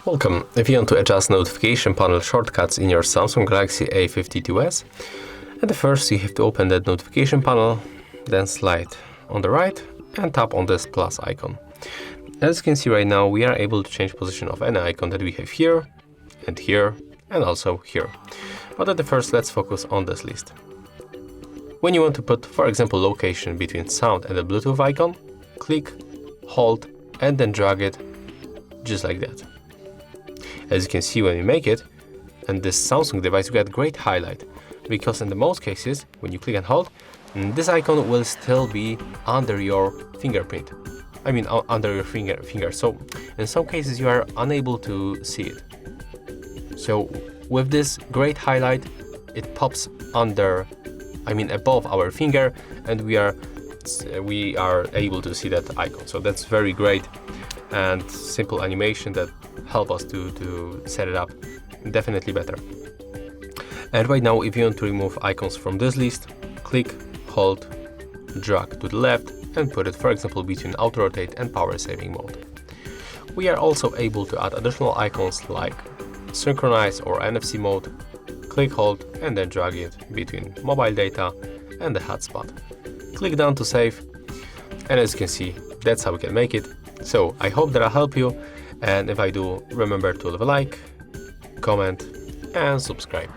Welcome. If you want to adjust notification panel shortcuts in your Samsung Galaxy A52s, at first you have to open that notification panel, then slide on the right and tap on this plus icon. As you can see right now, we are able to change position of any icon that we have here and also here. But at the first, let's focus on this list. When you want to put, for example, location between sound and the Bluetooth icon, click, hold, and then drag it just like that. As you can see, when you make it, and this Samsung device, you get great highlight, because in the most cases, when you click and hold, this icon will still be under your fingerprint. I mean, under your finger. So in some cases, you are unable to see it. So with this great highlight, it pops above our finger, and we are able to see that icon. So that's very great and simple animation that help us to set it up definitely better. And right now, if you want to remove icons from this list, click, hold, drag to the left and put it, for example, between auto rotate and power saving mode. We are also able to add additional icons like synchronize or NFC mode. Click, hold, and then drag it between mobile data and the hotspot. Click down to save, and as you can see, that's how we can make it. So I hope that I'll help you, and if I do, remember to leave a like, comment, and subscribe.